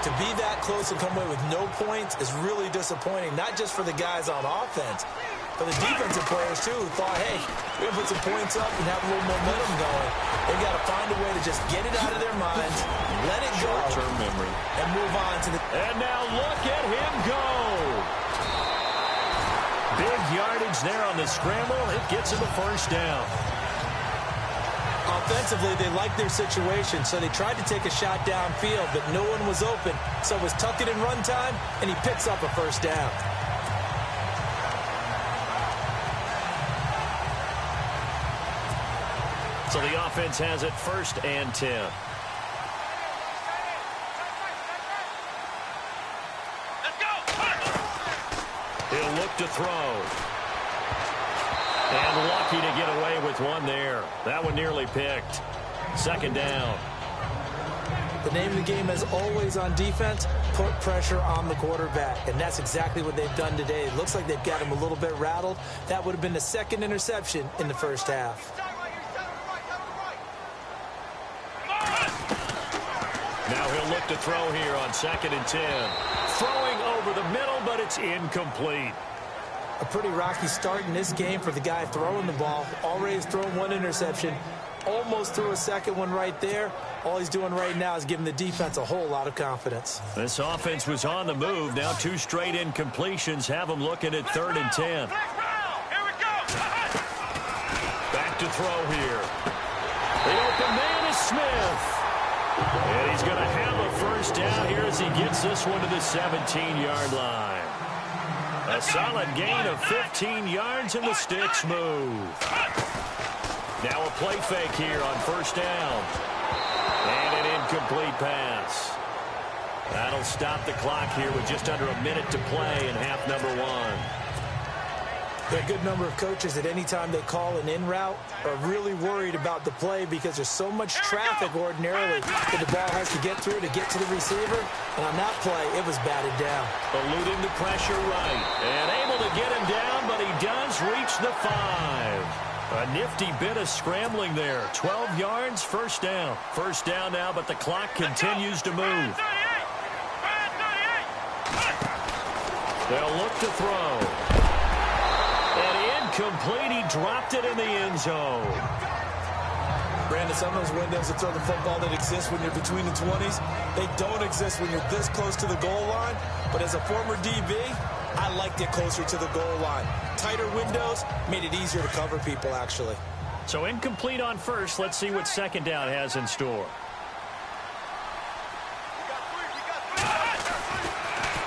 to be that close and come away with no points is really disappointing, not just for the guys on offense, but the defensive players, too, who thought, hey, we're going to put some points up and have a little momentum going. They've got to find a way to just get it out of their minds, let it go, short-term memory, and move on to the... And now look at him go! Big yardage there on the scramble. It gets him a first down. Offensively, they liked their situation, so they tried to take a shot downfield, but no one was open. So it was tuck it in run time, and he picks up a first down. So the offense has it 1st and 10. He'll look to throw. And lucky to get away with one there. That one nearly picked. 2nd down. The name of the game, as always on defense, put pressure on the quarterback. And that's exactly what they've done today. It looks like they've got him a little bit rattled. That would have been the 2nd interception in the first half. Now he'll look to throw here on 2nd and 10. Throwing over the middle, but it's incomplete. A pretty rocky start in this game for the guy throwing the ball. Already has thrown 1 interception. Almost threw a 2nd one right there. All he's doing right now is giving the defense a whole lot of confidence. This offense was on the move. Now 2 straight incompletions have them looking at 3rd and 10. Back to throw here. The open man is Smith. And he's going to have a first down here as he gets this one to the 17-yard line. A solid gain of 15 yards, and the sticks move. Now a play fake here on 1st down. And an incomplete pass. That'll stop the clock here with just under a minute to play in half number 1. There are a good number of coaches at any time they call an in route are really worried about the play because there's so much traffic ordinarily that the ball has to get through to get to the receiver. And on that play, it was batted down. Eluding the pressure right. And able to get him down, but he does reach the 5. A nifty bit of scrambling there. 12 yards, first down. First down now, but the clock continues to move. They'll look to throw. And incomplete. He dropped it in the end zone. Brandon, some of those windows to throw the football that exist when you're between the 20s, they don't exist when you're this close to the goal line. But as a former DB, I liked it closer to the goal line. Tighter windows made it easier to cover people, actually. So incomplete on first. Let's see what 2nd down has in store.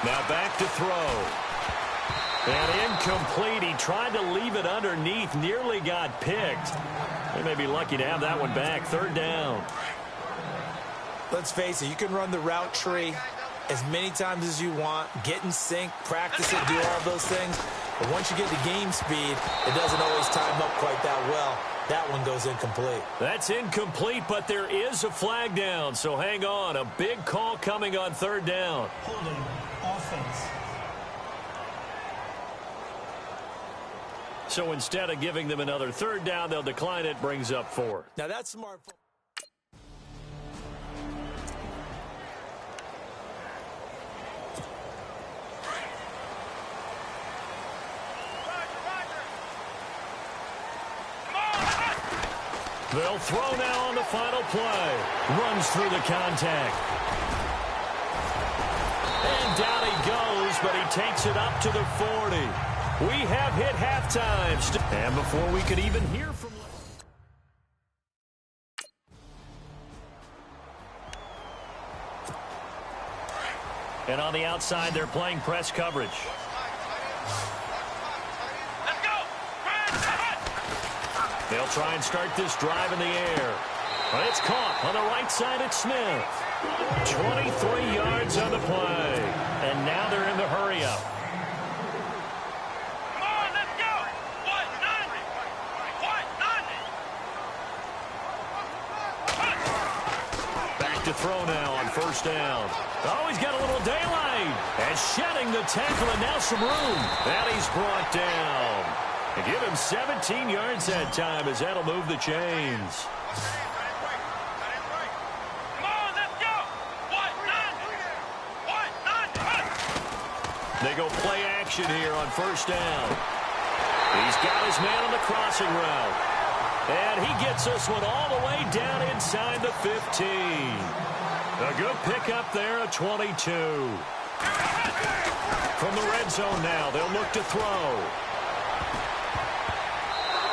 Now back to throw. And incomplete. He tried to leave it underneath. Nearly got picked. They may be lucky to have that one back. 3rd down. Let's face it, you can run the route tree as many times as you want, get in sync, practice it, do all those things. But once you get to game speed, it doesn't always time up quite that well. That one goes incomplete. That's incomplete, but there is a flag down. So hang on. A big call coming on 3rd down. Holding offense. So instead of giving them another 3rd down, they'll decline it, brings up 4. Now that's smart. They'll throw now on the final play. Runs through the contact. And down he goes, but he takes it up to the 40. We have hit halftime. And before we could even hear from... And on the outside, they're playing press coverage. Let's go! They'll try and start this drive in the air. But it's caught on the right side at Smith. 23 yards on the play. And now they're in the hurry-up. Come on, let's go! What? None! What? None! Back to throw now on first down. Oh, he's got a little daylight. And shedding the tackle, and now some room. And he's brought down. And give him 17 yards that time, as that'll move the chains. Come on, let's go! What? None! What? None! They go play action here on first down. He's got his man on the crossing route. And he gets this one all the way down inside the 15. A good pickup there, a 22. From the red zone now, they'll look to throw.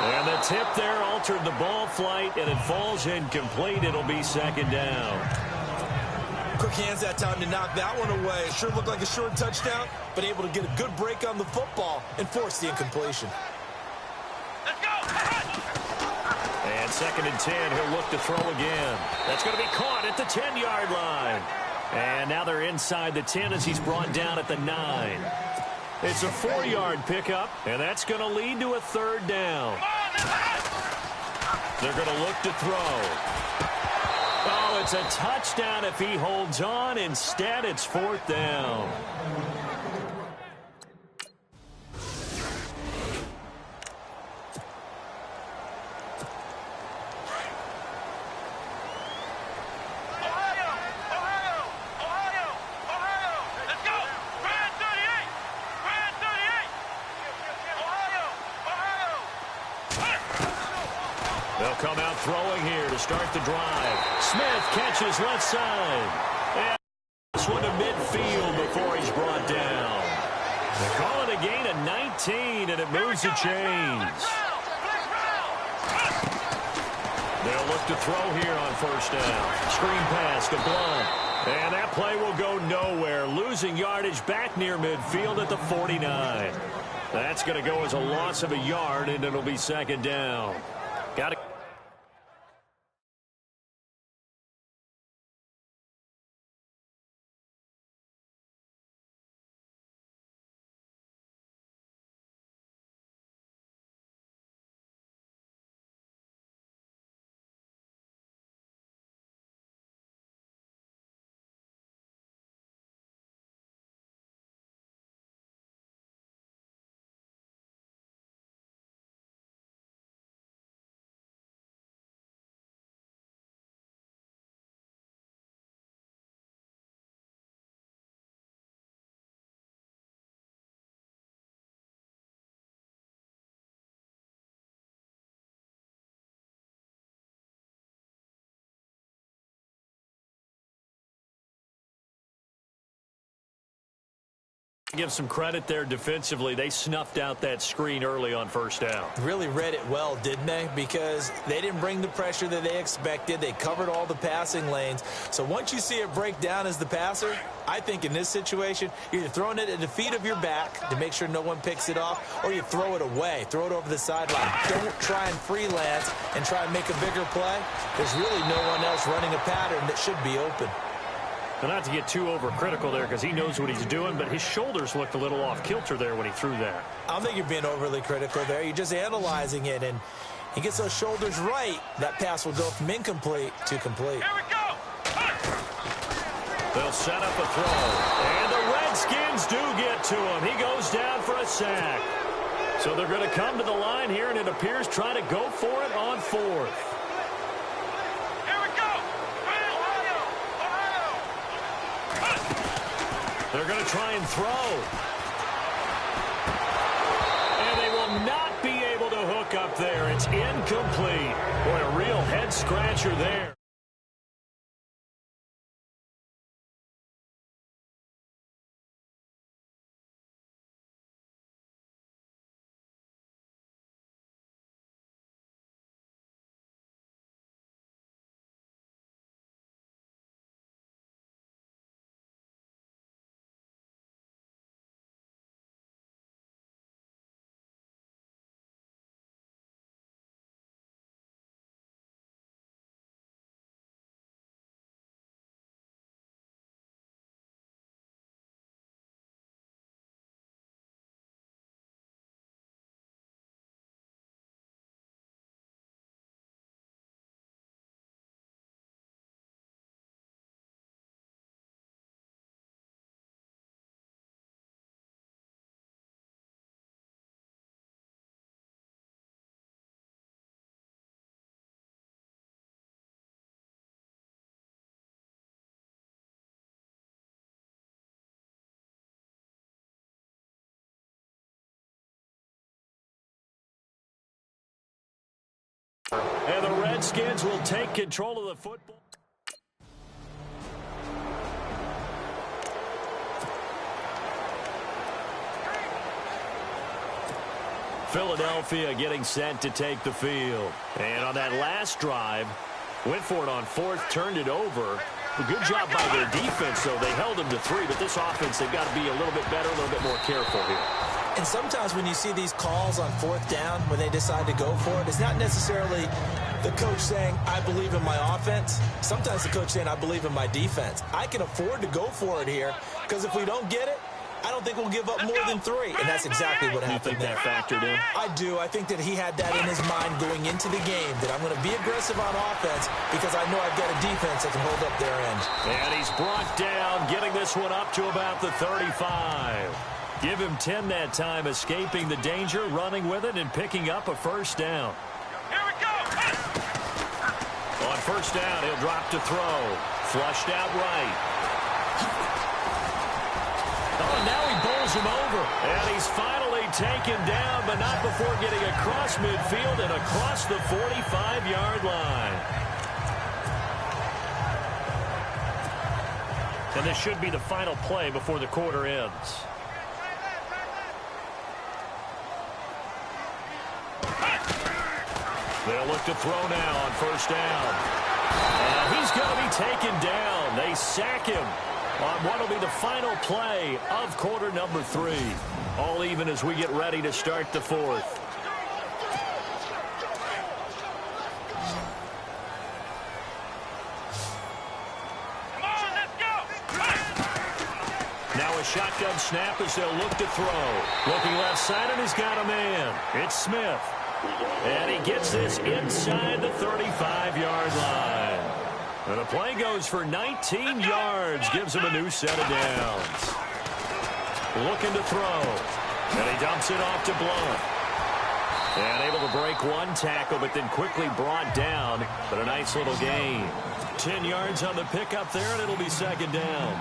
And the tip there altered the ball flight, and it falls incomplete. It'll be second down. Quick hands that time to knock that one away. It sure looked like a short touchdown, but able to get a good break on the football and force the incompletion. Let's go! And second and 10, he'll look to throw again. That's going to be caught at the 10-yard line. And now they're inside the 10 as he's brought down at the 9. It's a 4-yard pickup, and that's going to lead to a third down. They're going to look to throw. Oh, it's a touchdown if he holds on. Instead, it's fourth down. They'll come out throwing here to start the drive. Smith catches left side. And this one to midfield before he's brought down. They call it a gain of 19, and it moves the chains. They'll look to throw here on first down. Screen pass to Blunt. And that play will go nowhere. Losing yardage back near midfield at the 49. That's going to go as a loss of a yard, and it'll be second down. Got it. Give some credit there defensively. They snuffed out that screen early on first down. Really read it well, didn't they? Because they didn't bring the pressure that they expected. They covered all the passing lanes. So once you see it break down as the passer, I think in this situation, you're either throwing it at the feet of your back to make sure no one picks it off, or you throw it away. Throw it over the sideline. Don't try and freelance and try and make a bigger play. There's really no one else running a pattern that should be open. Well, not to get too overcritical there because he knows what he's doing, but his shoulders looked a little off kilter there when he threw that. I don't think you're being overly critical there. You're just analyzing it, and he gets those shoulders right. That pass will go from incomplete to complete. Here we go! They'll set up a throw, and the Redskins do get to him. He goes down for a sack. So they're going to come to the line here, and it appears try to go for it on fourth. They're going to try and throw. And they will not be able to hook up there. It's incomplete. Boy, a real head-scratcher there. And the Redskins will take control of the football. Philadelphia getting set to take the field. And on that last drive, went for it on fourth, turned it over. A good job by their defense, though. They held them to 3, but this offense, they've got to be a little bit better, a little bit more careful here. And sometimes when you see these calls on fourth down, when they decide to go for it, it's not necessarily the coach saying, I believe in my offense. Sometimes the coach saying, I believe in my defense. I can afford to go for it here, because if we don't get it, I don't think we'll give up more than 3. And that's exactly what happened there. You think that factored in? I do. I think that he had that in his mind going into the game, that I'm going to be aggressive on offense because I know I've got a defense that can hold up their end. And he's brought down, getting this one up to about the 35. Give him 10 that time, escaping the danger, running with it, and picking up a first down. Here we go. On first down, he'll drop to throw. Flushed out right. Oh, now he bowls him over. And he's finally taken down, but not before getting across midfield and across the 45-yard line. And this should be the final play before the quarter ends. They'll look to throw now on first down. And he's going to be taken down. They sack him on what will be the final play of quarter number 3. All even as we get ready to start the fourth. Come on, let's go. Now a shotgun snap as they'll look to throw. Looking left side, and he's got a man. It's Smith. And he gets this inside the 35-yard line. And the play goes for 19 yards, gives him a new set of downs. Looking to throw. And he dumps it off to Blunt. And able to break one tackle, but then quickly brought down. But a nice little gain. 10 yards on the pickup there, and it'll be second down.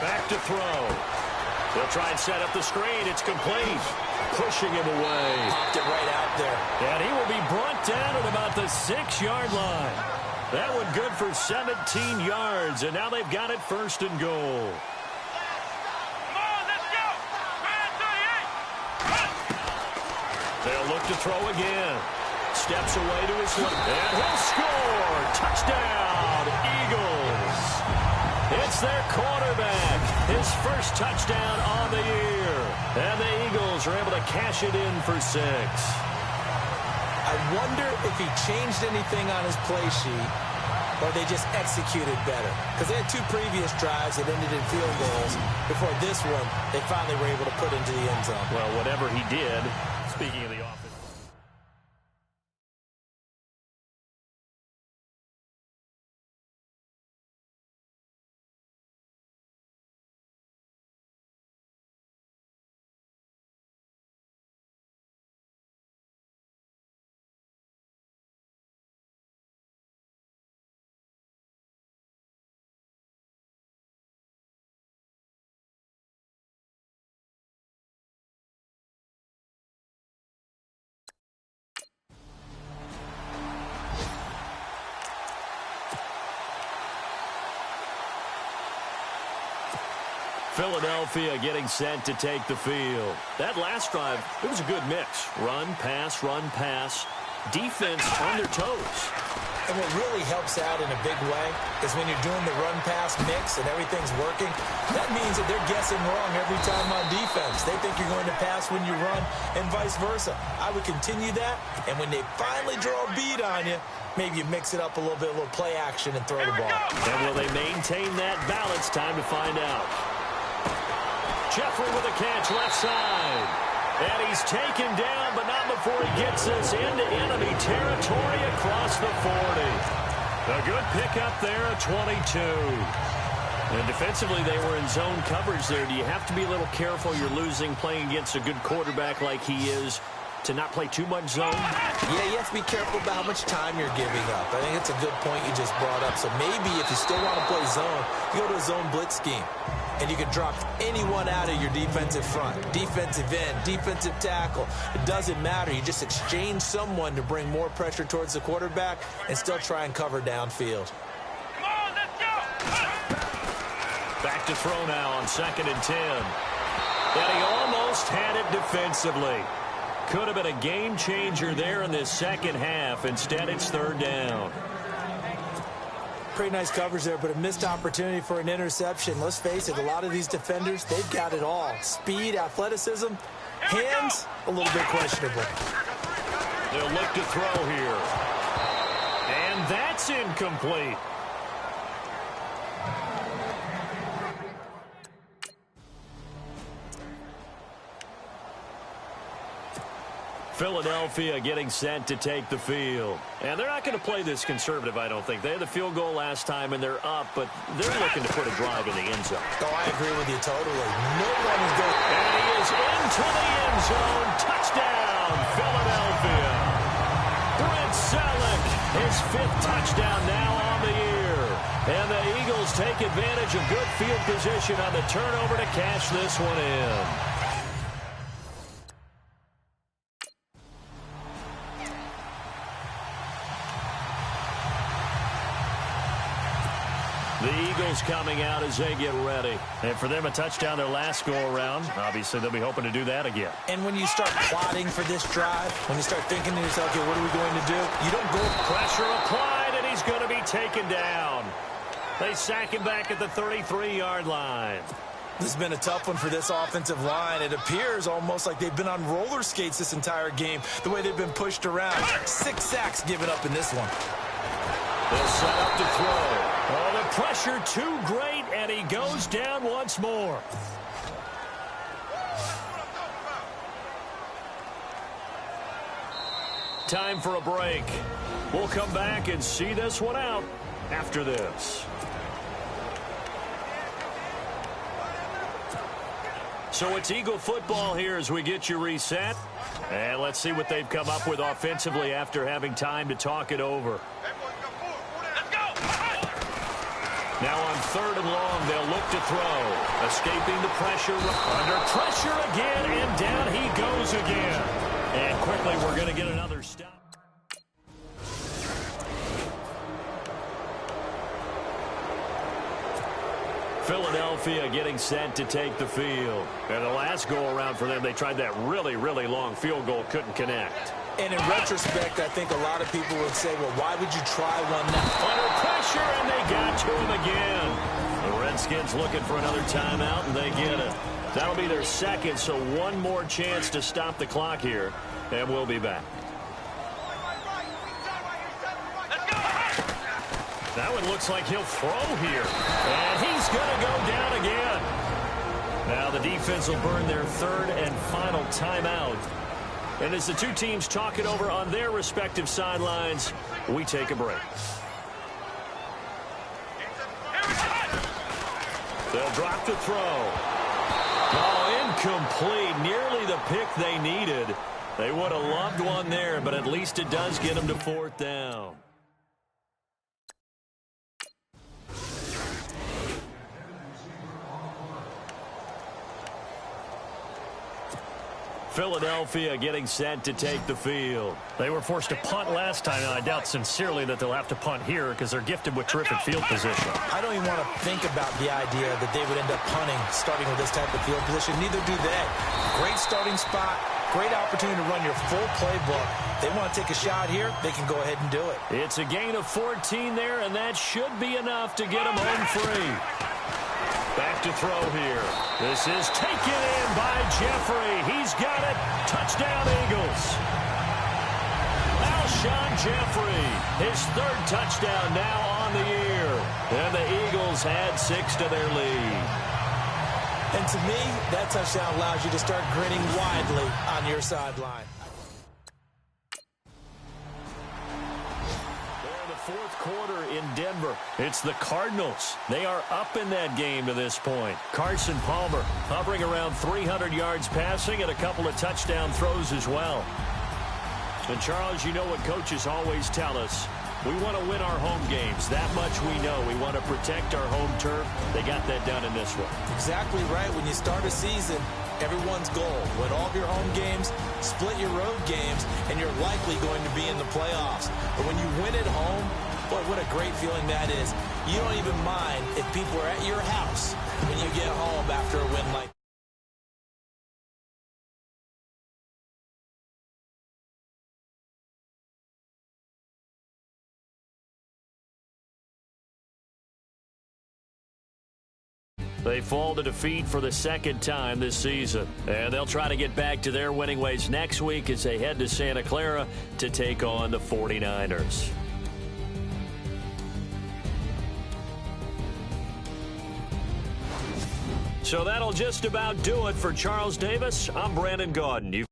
Back to throw. They'll try and set up the screen. It's complete. Pushing him away. Popped it right out there. And he will be brought down at about the 6-yard line. That one good for 17 yards, and now they've got it first and goal. Come on, let's go. 38. They'll look to throw again. Steps away to his left. And he'll score. Touchdown, Eagles. It's their quarterback. His first touchdown on the year. And the Eagles are able to cash it in for 6. I wonder if he changed anything on his play sheet or they just executed better. Because they had 2 previous drives that ended in field goals. Before this one, they finally were able to put into the end zone. Well, whatever he did, speaking of the offense. Philadelphia getting set to take the field. That last drive, it was a good mix. Run, pass, defense on their toes. And what really helps out in a big way is when you're doing the run-pass mix and everything's working, that means that they're guessing wrong every time on defense. They think you're going to pass when you run and vice versa. I would continue that, and when they finally draw a bead on you, maybe you mix it up a little bit, a little play action, and throw the ball. And will they maintain that balance? Time to find out. Jeffrey with a catch left side. And he's taken down, but not before he gets this into enemy territory across the 40. A good pickup there at 22. And defensively, they were in zone coverage there. Do you have to be a little careful? You're losing playing against a good quarterback like he is. to not play too much zone? Yeah, you have to be careful about how much time you're giving up. I think it's a good point you just brought up. So maybe if you still want to play zone, you go to a zone blitz scheme. And you can drop anyone out of your defensive front, defensive end, defensive tackle. It doesn't matter. You just exchange someone to bring more pressure towards the quarterback and still try and cover downfield. Come on, let's go! Back to throw now on 2nd and 10. And he almost had it defensively. Could have been a game changer there in this second half. Instead, it's 3rd down. Pretty nice coverage there, but a missed opportunity for an interception. Let's face it, a lot of these defenders, they've got it all. Speed, athleticism, hands, a little bit questionable. They'll look to throw here. And that's incomplete. Philadelphia getting set to take the field. And they're not going to play this conservative, I don't think. They had the field goal last time, and they're up, but they're looking to put a drive in the end zone. Oh, I agree with you totally. No one is going. And he is into the end zone. Touchdown, Philadelphia. Brent Selleck, his 5th touchdown now on the year. And the Eagles take advantage of good field position on the turnover to cash this one in. The Eagles coming out as they get ready. And for them, a touchdown their last go-around. Obviously, they'll be hoping to do that again. And when you start plotting for this drive, when you start thinking to yourself, okay, what are we going to do? You don't go. Pressure applied, and he's going to be taken down. They sack him back at the 33-yard line. This has been a tough one for this offensive line. It appears almost like they've been on roller skates this entire game, the way they've been pushed around. 6 sacks given up in this one. They'll set up to throw. Oh, the pressure too great, and he goes down once more. Time for a break. We'll come back and see this one out after this. So it's Eagle football here as we get you reset. And let's see what they've come up with offensively after having time to talk it over. Now on 3rd and long, they'll look to throw. Escaping the pressure. Under pressure again, and down he goes again. And quickly, we're going to get another stop. Philadelphia getting set to take the field. And the last go-around for them, they tried that really, really long field goal, couldn't connect. And in retrospect, I think a lot of people would say, well, why would you try one now? Under pressure, and they got to him again. The Redskins looking for another timeout, and they get it. That'll be their 2nd, so one more chance to stop the clock here, and we'll be back. That one looks like he'll throw here, and he's going to go down again. Now the defense will burn their 3rd and final timeout. And as the two teams talk it over on their respective sidelines, we take a break. They'll drop the throw. Oh, incomplete. Nearly the pick they needed. They would have loved one there, but at least it does get them to 4th down. Philadelphia getting set to take the field. They were forced to punt last time, and I doubt sincerely that they'll have to punt here because they're gifted with terrific field position. I don't even want to think about the idea that they would end up punting starting with this type of field position. Neither do they. Great starting spot, great opportunity to run your full playbook. They want to take a shot here, they can go ahead and do it. It's a gain of 14 there, and that should be enough to get them home free. Back to throw here. This is taken in by Jeffrey. He's got it. Touchdown, Eagles. Alshon Jeffrey, his 3rd touchdown now on the year. And the Eagles add 6 to their lead. And to me, that touchdown allows you to start grinning widely on your sideline. 4th quarter in Denver. It's the Cardinals. They are up in that game to this point. Carson Palmer hovering around 300 yards passing and a couple of touchdown throws as well. And, Charles, you know what coaches always tell us. We want to win our home games. That much we know. We want to protect our home turf. They got that done in this one. Exactly right. When you start a season, everyone's goal: win all of your home games, split your road games, and you're likely going to be in the playoffs. But when you win at home, boy, what a great feeling that is. You don't even mind if people are at your house when you get home after a win like that. They fall to defeat for the second time this season. And they'll try to get back to their winning ways next week as they head to Santa Clara to take on the 49ers. So that'll just about do it for Charles Davis. I'm Brandon Gaudin.